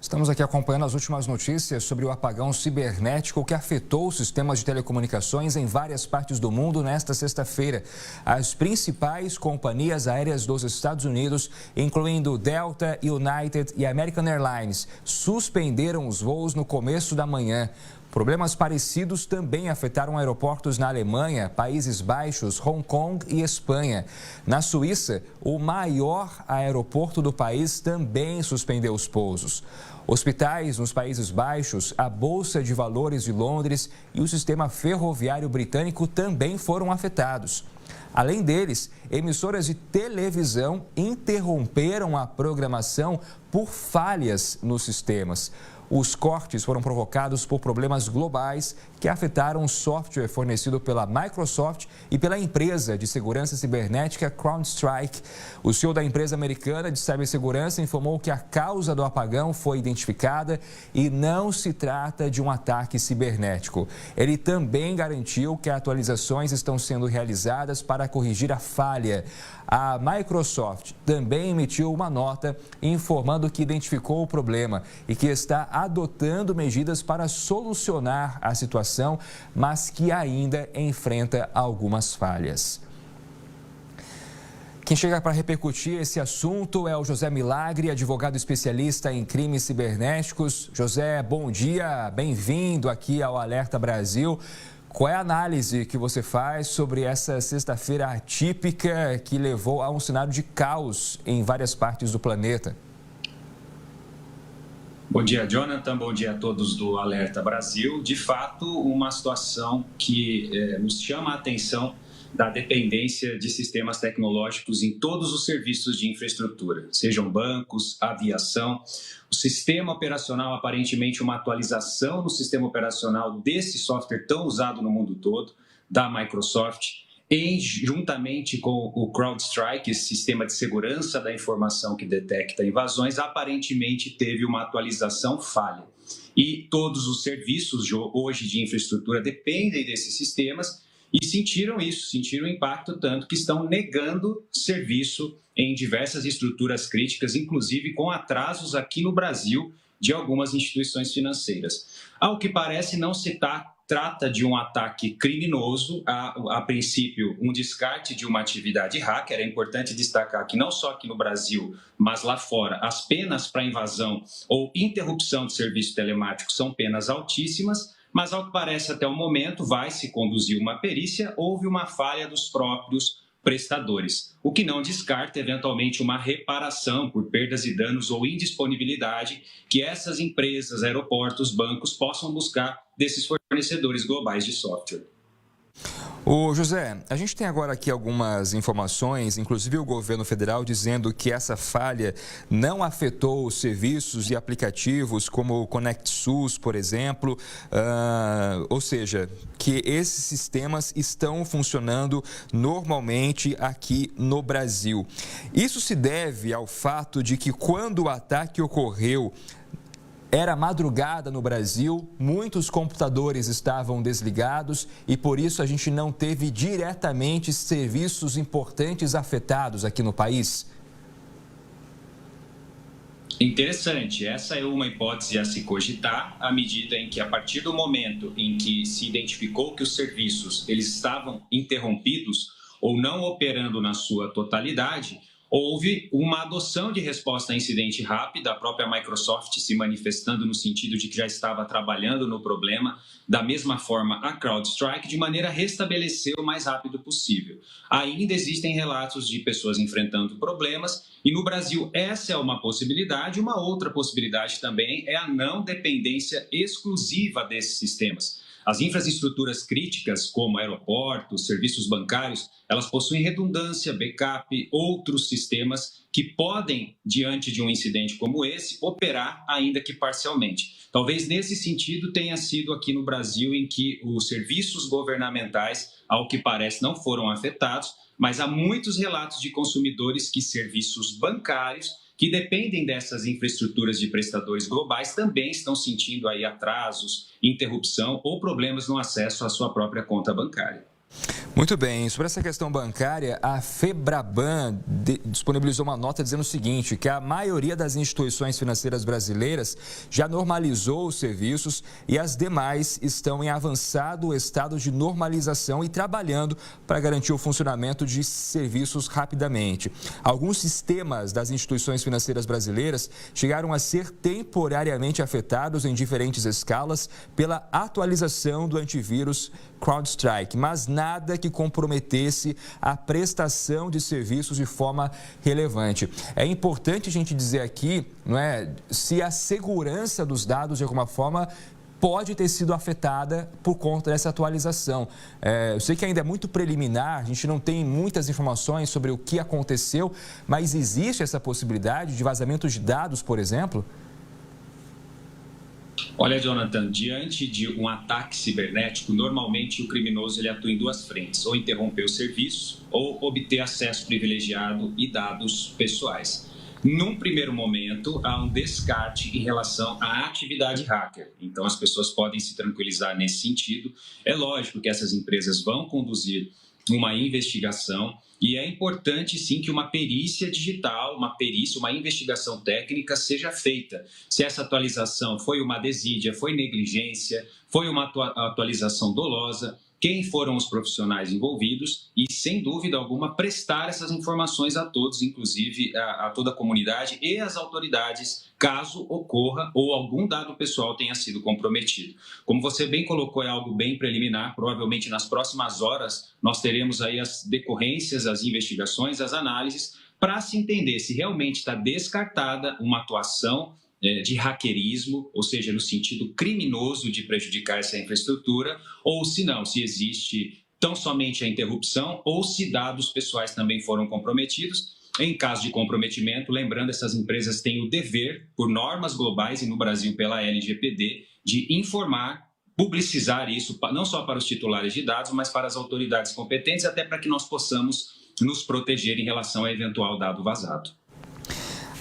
Estamos aqui acompanhando as últimas notícias sobre o apagão cibernético que afetou os sistemas de telecomunicações em várias partes do mundo nesta sexta-feira. As principais companhias aéreas dos Estados Unidos, incluindo Delta, United e American Airlines, suspenderam os voos no começo da manhã. Problemas parecidos também afetaram aeroportos na Alemanha, Países Baixos, Hong Kong e Espanha. Na Suíça, o maior aeroporto do país também suspendeu os pousos. Hospitais nos Países Baixos, a Bolsa de Valores de Londres e o sistema ferroviário britânico também foram afetados. Além deles, emissoras de televisão interromperam a programação por falhas nos sistemas. Os cortes foram provocados por problemas globais que afetaram o software fornecido pela Microsoft e pela empresa de segurança cibernética CrowdStrike. O CEO da empresa americana de cibersegurança informou que a causa do apagão foi identificada e não se trata de um ataque cibernético. Ele também garantiu que atualizações estão sendo realizadas para corrigir a falha. A Microsoft também emitiu uma nota informando que identificou o problema e que está adotando medidas para solucionar a situação, mas que ainda enfrenta algumas falhas. Quem chega para repercutir esse assunto é o José Milagre, advogado especialista em crimes cibernéticos. José, bom dia, bem-vindo aqui ao Alerta Brasil. Qual é a análise que você faz sobre essa sexta-feira atípica que levou a um cenário de caos em várias partes do planeta? Bom dia, Jonathan. Bom dia a todos do Alerta Brasil. De fato, uma situação que nos chama a atenção da dependência de sistemas tecnológicos em todos os serviços de infraestrutura, sejam bancos, aviação. O sistema operacional, aparentemente uma atualização no sistema operacional desse software tão usado no mundo todo, da Microsoft, juntamente com o CrowdStrike, esse sistema de segurança da informação que detecta invasões, aparentemente teve uma atualização falha. E todos os serviços hoje de infraestrutura dependem desses sistemas e sentiram o impacto tanto que estão negando serviço em diversas estruturas críticas, inclusive com atrasos aqui no Brasil de algumas instituições financeiras. Ao que parece, não se trata de um ataque criminoso, a princípio um descarte de uma atividade hacker. É importante destacar que não só aqui no Brasil, mas lá fora, as penas para invasão ou interrupção de serviço telemático são penas altíssimas, mas ao que parece até o momento vai se conduzir uma perícia, houve uma falha dos próprios prestadores, o que não descarta eventualmente uma reparação por perdas e danos ou indisponibilidade que essas empresas, aeroportos, bancos possam buscar desses fornecedores globais de software. Ô José, a gente tem agora aqui algumas informações, inclusive o governo federal dizendo que essa falha não afetou os serviços e aplicativos como o ConectSUS, por exemplo, ou seja, que esses sistemas estão funcionando normalmente aqui no Brasil. Isso se deve ao fato de que quando o ataque ocorreu, era madrugada no Brasil, muitos computadores estavam desligados e por isso a gente não teve diretamente serviços importantes afetados aqui no país? Interessante, essa é uma hipótese a se cogitar, à medida em que, a partir do momento em que se identificou que os serviços eles estavam interrompidos ou não operando na sua totalidade, houve uma adoção de resposta a incidente rápida, a própria Microsoft se manifestando no sentido de que já estava trabalhando no problema, da mesma forma a CrowdStrike, de maneira a restabelecer o mais rápido possível. Ainda existem relatos de pessoas enfrentando problemas e no Brasil essa é uma possibilidade. Uma outra possibilidade também é a não dependência exclusiva desses sistemas. As infraestruturas críticas, como aeroportos, serviços bancários, elas possuem redundância, backup, outros sistemas que podem, diante de um incidente como esse, operar ainda que parcialmente. Talvez nesse sentido tenha sido aqui no Brasil em que os serviços governamentais, ao que parece, não foram afetados, mas há muitos relatos de consumidores que serviços bancários que dependem dessas infraestruturas de prestadores globais também estão sentindo aí atrasos, interrupção ou problemas no acesso à sua própria conta bancária. Muito bem, sobre essa questão bancária, a Febraban disponibilizou uma nota dizendo o seguinte, que a maioria das instituições financeiras brasileiras já normalizou os serviços e as demais estão em avançado estado de normalização e trabalhando para garantir o funcionamento de serviços rapidamente. Alguns sistemas das instituições financeiras brasileiras chegaram a ser temporariamente afetados em diferentes escalas pela atualização do antivírus CrowdStrike, mas nada que comprometesse a prestação de serviços de forma relevante. É importante a gente dizer aqui, não é, se a segurança dos dados de alguma forma pode ter sido afetada por conta dessa atualização. Eu sei que ainda é muito preliminar, a gente não tem muitas informações sobre o que aconteceu, mas existe essa possibilidade de vazamento de dados, por exemplo? Olha, Jonathan, diante de um ataque cibernético, normalmente o criminoso ele atua em duas frentes, ou interromper o serviço ou obter acesso privilegiado e dados pessoais. Num primeiro momento, há um descarte em relação à atividade hacker. Então, as pessoas podem se tranquilizar nesse sentido. É lógico que essas empresas vão conduzir uma investigação e é importante, sim, que uma perícia digital, uma investigação técnica seja feita. Se essa atualização foi uma desídia, foi negligência, foi uma atualização dolosa, quem foram os profissionais envolvidos e, sem dúvida alguma, prestar essas informações a todos, inclusive a toda a comunidade e as autoridades, caso ocorra ou algum dado pessoal tenha sido comprometido. Como você bem colocou, é algo bem preliminar, provavelmente nas próximas horas nós teremos aí as decorrências, as investigações, as análises, para se entender se realmente está descartada uma atuação de hackerismo, ou seja, no sentido criminoso de prejudicar essa infraestrutura, ou se não, se existe tão somente a interrupção ou se dados pessoais também foram comprometidos. Em caso de comprometimento, lembrando, essas empresas têm o dever, por normas globais e no Brasil pela LGPD, de informar, publicizar isso não só para os titulares de dados, mas para as autoridades competentes, até para que nós possamos nos proteger em relação a eventual dado vazado.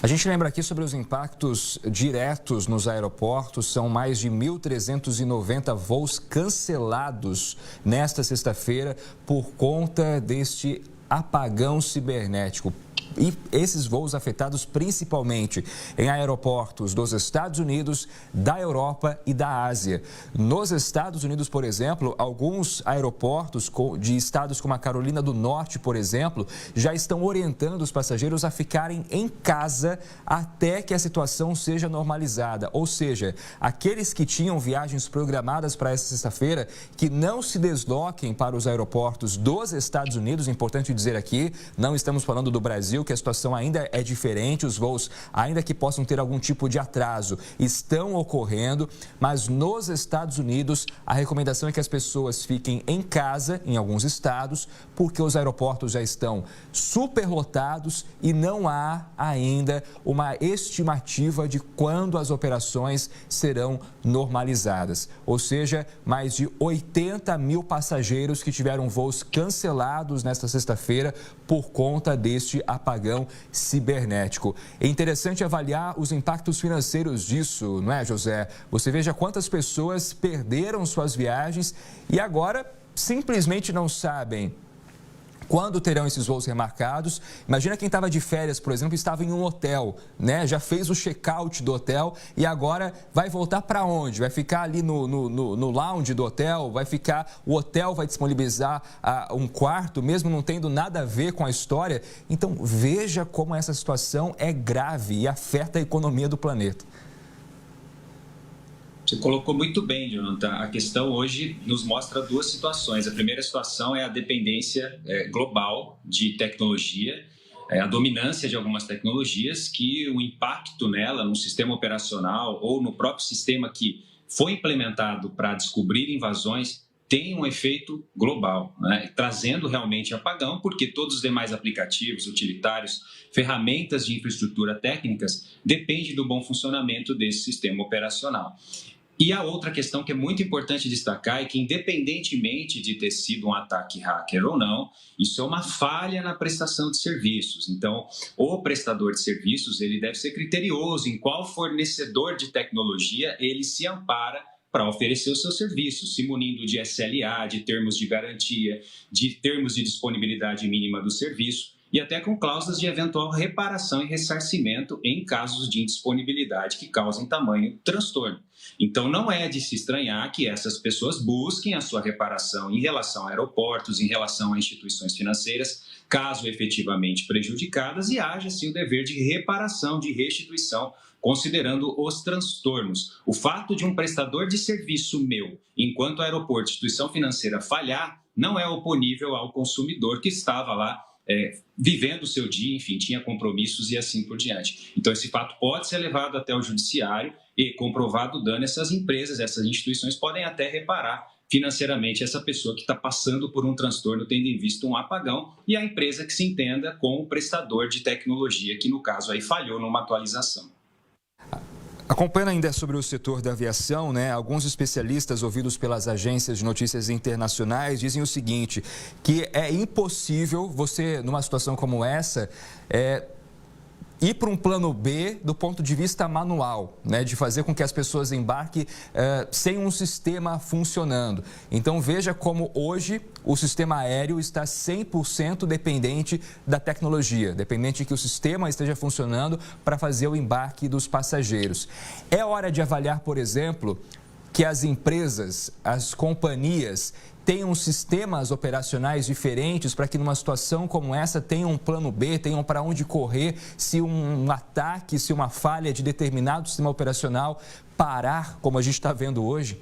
A gente lembra aqui sobre os impactos diretos nos aeroportos. São mais de 1.390 voos cancelados nesta sexta-feira por conta deste apagão cibernético. E esses voos afetados principalmente em aeroportos dos Estados Unidos, da Europa e da Ásia. Nos Estados Unidos, por exemplo, alguns aeroportos de estados como a Carolina do Norte, por exemplo, já estão orientando os passageiros a ficarem em casa até que a situação seja normalizada. Ou seja, aqueles que tinham viagens programadas para essa sexta-feira, que não se desloquem para os aeroportos dos Estados Unidos. Importante dizer aqui, não estamos falando do Brasil, que a situação ainda é diferente, os voos, ainda que possam ter algum tipo de atraso, estão ocorrendo, mas nos Estados Unidos a recomendação é que as pessoas fiquem em casa, em alguns estados, porque os aeroportos já estão superlotados e não há ainda uma estimativa de quando as operações serão normalizadas. Ou seja, mais de 80 mil passageiros que tiveram voos cancelados nesta sexta-feira por conta deste apagão cibernético. É interessante avaliar os impactos financeiros disso, não é, José? Você veja quantas pessoas perderam suas viagens e agora simplesmente não sabem quando terão esses voos remarcados. Imagina quem estava de férias, por exemplo, estava em um hotel, né? Já fez o check-out do hotel e agora vai voltar para onde? Vai ficar ali no lounge do hotel? O hotel vai disponibilizar um quarto, mesmo não tendo nada a ver com a história? Então, veja como essa situação é grave e afeta a economia do planeta. Você colocou muito bem, Jonathan. A questão hoje nos mostra duas situações. A primeira situação é a dependência global de tecnologia, a dominância de algumas tecnologias, que o impacto nela, no sistema operacional ou no próprio sistema que foi implementado para descobrir invasões, tem um efeito global, né? Trazendo realmente apagão, porque todos os demais aplicativos, utilitários, ferramentas de infraestrutura técnicas dependem do bom funcionamento desse sistema operacional. E a outra questão que é muito importante destacar é que, independentemente de ter sido um ataque hacker ou não, isso é uma falha na prestação de serviços. Então, o prestador de serviços ele deve ser criterioso em qual fornecedor de tecnologia ele se ampara para oferecer os seus serviços, se munindo de SLA, de termos de garantia, de termos de disponibilidade mínima do serviço e até com cláusulas de eventual reparação e ressarcimento em casos de indisponibilidade que causem tamanho transtorno. Então, não é de se estranhar que essas pessoas busquem a sua reparação em relação a aeroportos, em relação a instituições financeiras, caso efetivamente prejudicadas, e haja, sim, o dever de reparação, de restituição, considerando os transtornos. O fato de um prestador de serviço meu, enquanto aeroporto, instituição financeira, falhar, não é oponível ao consumidor que estava lá vivendo o seu dia, enfim, tinha compromissos e assim por diante. Então, esse fato pode ser levado até o judiciário e, comprovado o dano, essas empresas, essas instituições podem até reparar financeiramente essa pessoa que está passando por um transtorno, tendo em vista um apagão, e a empresa que se entenda com o prestador de tecnologia, que no caso aí falhou numa atualização. Acompanhando ainda sobre o setor da aviação, alguns especialistas ouvidos pelas agências de notícias internacionais dizem o seguinte, que é impossível você, numa situação como essa, ir para um plano B do ponto de vista manual, de fazer com que as pessoas embarquem sem um sistema funcionando. Então, veja como hoje o sistema aéreo está 100% dependente da tecnologia, dependente de que o sistema esteja funcionando para fazer o embarque dos passageiros. É hora de avaliar, por exemplo, que as empresas, as companhias, tenham sistemas operacionais diferentes para que numa situação como essa tenham um plano B, tenham para onde correr se um ataque, se uma falha de determinado sistema operacional parar, como a gente está vendo hoje?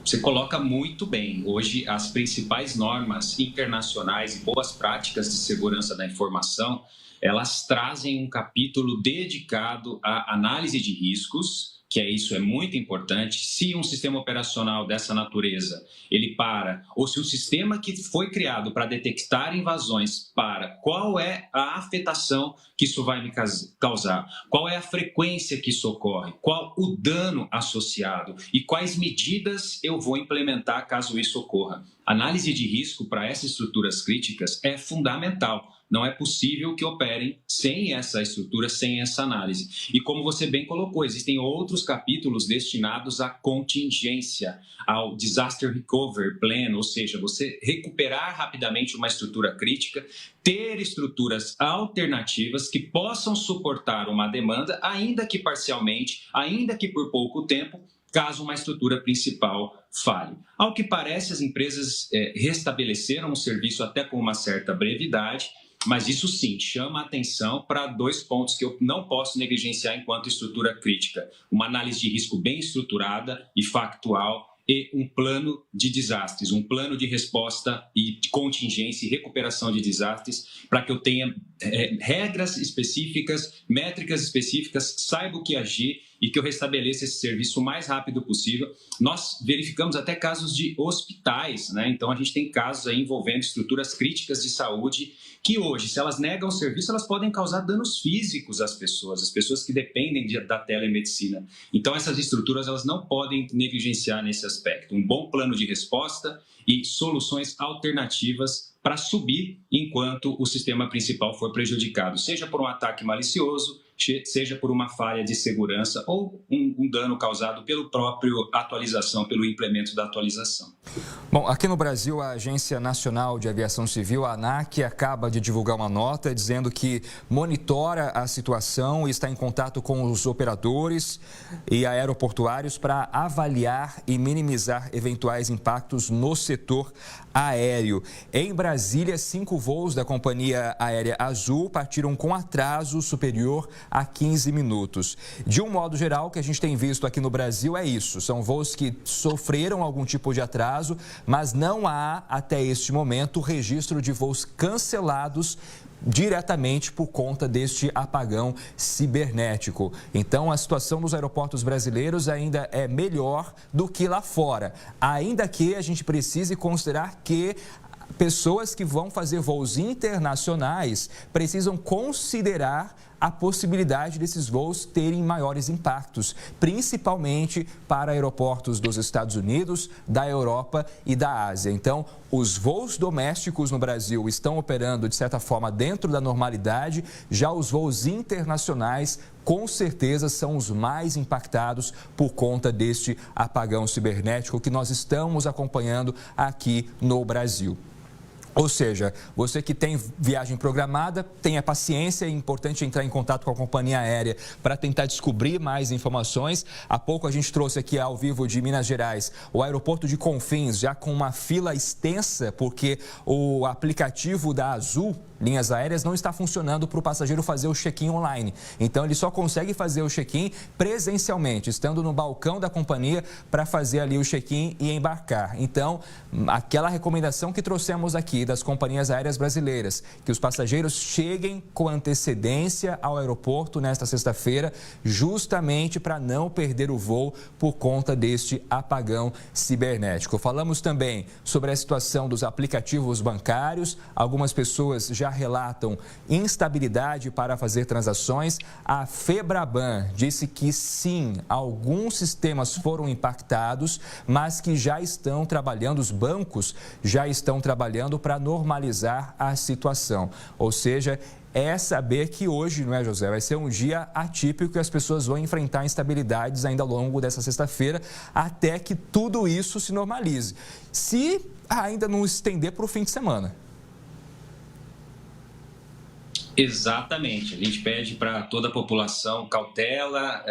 Você coloca muito bem. Hoje, as principais normas internacionais e boas práticas de segurança da informação, elas trazem um capítulo dedicado à análise de riscos, isso é muito importante. Se um sistema operacional dessa natureza, ele para, ou se o sistema que foi criado para detectar invasões para, qual é a afetação que isso vai me causar? Qual é a frequência que isso ocorre? Qual o dano associado? E quais medidas eu vou implementar caso isso ocorra? Análise de risco para essas estruturas críticas é fundamental. Não é possível que operem sem essa estrutura, sem essa análise. E como você bem colocou, existem outros capítulos destinados à contingência, ao Disaster Recovery Plan, ou seja, você recuperar rapidamente uma estrutura crítica, ter estruturas alternativas que possam suportar uma demanda, ainda que parcialmente, ainda que por pouco tempo, caso uma estrutura principal falhe. Ao que parece, as empresas restabeleceram o serviço até com uma certa brevidade, mas isso sim chama a atenção para dois pontos que eu não posso negligenciar enquanto estrutura crítica. Uma análise de risco bem estruturada e factual e um plano de desastres, um plano de resposta e de contingência e recuperação de desastres para que eu tenha regras específicas, métricas específicas, saiba o que agir e que eu restabeleça esse serviço o mais rápido possível. Nós verificamos até casos de hospitais, Então a gente tem casos aí envolvendo estruturas críticas de saúde que hoje, se elas negam o serviço, elas podem causar danos físicos às pessoas que dependem da telemedicina. Então essas estruturas elas não podem negligenciar nesse aspecto. Um bom plano de resposta e soluções alternativas para subir enquanto o sistema principal for prejudicado, seja por um ataque malicioso, seja por uma falha de segurança ou um dano causado pelo próprio atualização, pelo implemento da atualização. Bom, aqui no Brasil, a Agência Nacional de Aviação Civil, a ANAC, acaba de divulgar uma nota dizendo que monitora a situação e está em contato com os operadores e aeroportuários para avaliar e minimizar eventuais impactos no setor aéreo. Em Brasília, 5 voos da companhia aérea Azul partiram com atraso superior a 15 minutos. De um modo geral, o que a gente tem visto aqui no Brasil é isso. São voos que sofreram algum tipo de atraso, mas não há, até este momento, registro de voos cancelados diretamente por conta deste apagão cibernético. Então, a situação nos aeroportos brasileiros ainda é melhor do que lá fora. Ainda que a gente precise considerar que pessoas que vão fazer voos internacionais precisam considerar a possibilidade desses voos terem maiores impactos, principalmente para aeroportos dos Estados Unidos, da Europa e da Ásia. Então, os voos domésticos no Brasil estão operando, de certa forma, dentro da normalidade. Já os voos internacionais, com certeza, são os mais impactados por conta deste apagão cibernético que nós estamos acompanhando aqui no Brasil. Ou seja, você que tem viagem programada, tenha paciência, é importante entrar em contato com a companhia aérea para tentar descobrir mais informações. Há pouco a gente trouxe aqui ao vivo de Minas Gerais o aeroporto de Confins, já com uma fila extensa, porque o aplicativo da Azul Linhas Aéreas não está funcionando para o passageiro fazer o check-in online. Então, ele só consegue fazer o check-in presencialmente, estando no balcão da companhia para fazer ali o check-in e embarcar. Então, aquela recomendação que trouxemos aqui das companhias aéreas brasileiras, que os passageiros cheguem com antecedência ao aeroporto nesta sexta-feira, justamente para não perder o voo por conta deste apagão cibernético. Falamos também sobre a situação dos aplicativos bancários. Algumas pessoas já relatam instabilidade para fazer transações. A Febraban disse que sim, alguns sistemas foram impactados, mas que já estão trabalhando, os bancos já estão trabalhando para normalizar a situação. Ou seja, é saber que hoje, não é, José, vai ser um dia atípico e as pessoas vão enfrentar instabilidades ainda ao longo dessa sexta-feira, até que tudo isso se normalize. Se ainda não estender para o fim de semana. Exatamente, a gente pede para toda a população cautela,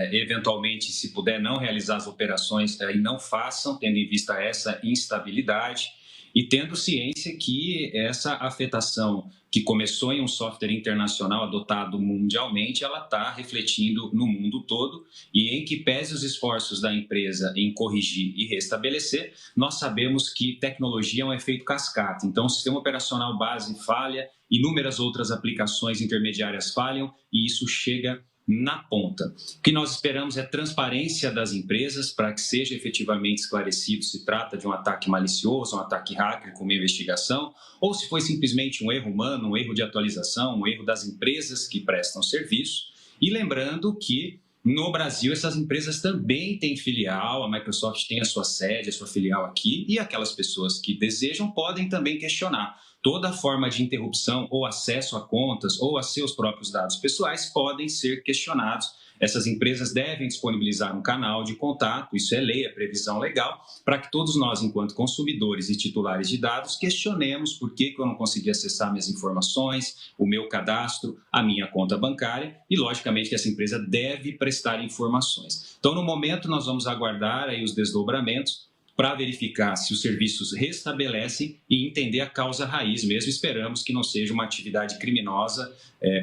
eventualmente, se puder não realizar as operações, e não façam, tendo em vista essa instabilidade e tendo ciência que essa afetação que começou em um software internacional adotado mundialmente, ela está refletindo no mundo todo e em que pese os esforços da empresa em corrigir e restabelecer, nós sabemos que tecnologia é um efeito cascata. Então, o sistema operacional base falha, inúmeras outras aplicações intermediárias falham e isso chega na ponta. O que nós esperamos é transparência das empresas para que seja efetivamente esclarecido se trata de um ataque malicioso, um ataque hacker com uma investigação, ou se foi simplesmente um erro humano, um erro de atualização, um erro das empresas que prestam serviço. E lembrando que no Brasil essas empresas também têm filial, a Microsoft tem a sua sede, a sua filial aqui, e aquelas pessoas que desejam podem também questionar. Toda forma de interrupção ou acesso a contas ou a seus próprios dados pessoais podem ser questionados. Essas empresas devem disponibilizar um canal de contato, isso é lei, é previsão legal, para que todos nós, enquanto consumidores e titulares de dados, questionemos por que eu não consegui acessar minhas informações, o meu cadastro, a minha conta bancária e, logicamente, que essa empresa deve prestar informações. Então, no momento, nós vamos aguardar aí os desdobramentos para verificar se os serviços restabelecem e entender a causa raiz mesmo. Esperamos que não seja uma atividade criminosa,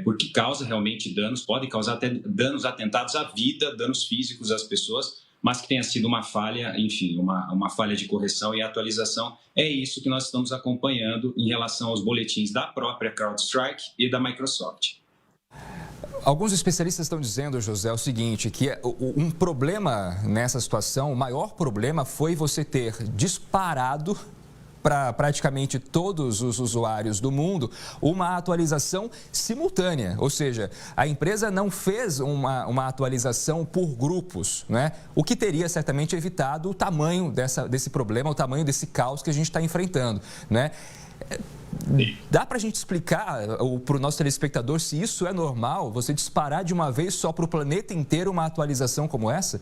porque causa realmente danos, pode causar até danos atentados à vida, danos físicos às pessoas, mas que tenha sido uma falha, enfim, uma falha de correção e atualização. É isso que nós estamos acompanhando em relação aos boletins da própria CrowdStrike e da Microsoft. Alguns especialistas estão dizendo, José, o seguinte, que um problema nessa situação, o maior problema foi você ter disparado para praticamente todos os usuários do mundo uma atualização simultânea. Ou seja, a empresa não fez uma atualização por grupos, né? O que teria certamente evitado o tamanho desse problema, o tamanho desse caos que a gente está enfrentando, né? Dá para a gente explicar para o nosso telespectador se isso é normal, você disparar de uma vez só para o planeta inteiro uma atualização como essa?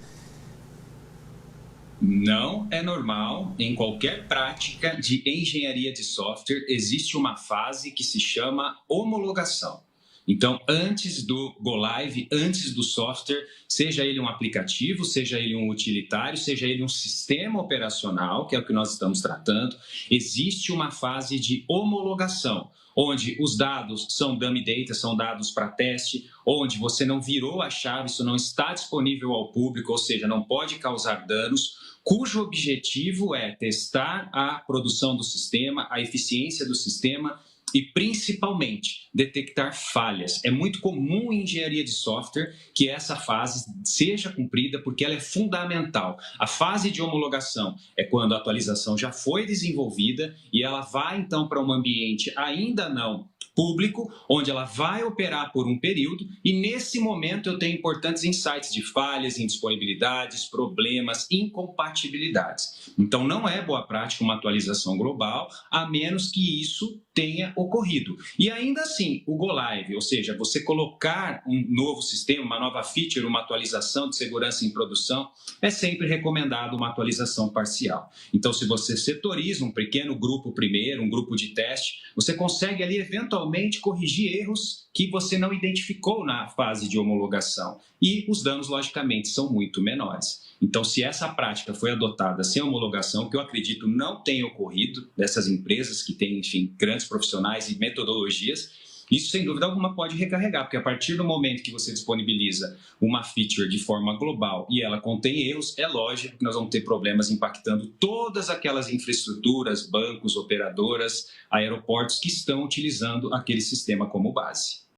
Não é normal. Em qualquer prática de engenharia de software, existe uma fase que se chama homologação. Então, antes do Go Live, antes do software, seja ele um aplicativo, seja ele um utilitário, seja ele um sistema operacional, que é o que nós estamos tratando, existe uma fase de homologação, onde os dados são dummy data, são dados para teste, onde você não virou a chave, isso não está disponível ao público, ou seja, não pode causar danos, cujo objetivo é testar a produção do sistema, a eficiência do sistema, e, principalmente, detectar falhas. É muito comum em engenharia de software que essa fase seja cumprida porque ela é fundamental. A fase de homologação é quando a atualização já foi desenvolvida e ela vai, então, para um ambiente ainda não público, onde ela vai operar por um período e, nesse momento, eu tenho importantes insights de falhas, indisponibilidades, problemas, incompatibilidades. Então, não é boa prática uma atualização global, a menos que isso tenha ocorrido. E ainda assim, o Go Live, ou seja, você colocar um novo sistema, uma nova feature, uma atualização de segurança em produção, é sempre recomendado uma atualização parcial. Então, se você setoriza um pequeno grupo primeiro, um grupo de teste, você consegue ali eventualmente corrigir erros que você não identificou na fase de homologação. E os danos, logicamente, são muito menores. Então, se essa prática foi adotada sem homologação, que eu acredito não tenha ocorrido dessas empresas que têm, enfim, grandes profissionais e metodologias, isso, sem dúvida alguma, pode recarregar, porque a partir do momento que você disponibiliza uma feature de forma global e ela contém erros, é lógico que nós vamos ter problemas impactando todas aquelas infraestruturas, bancos, operadoras, aeroportos que estão utilizando aquele sistema como base.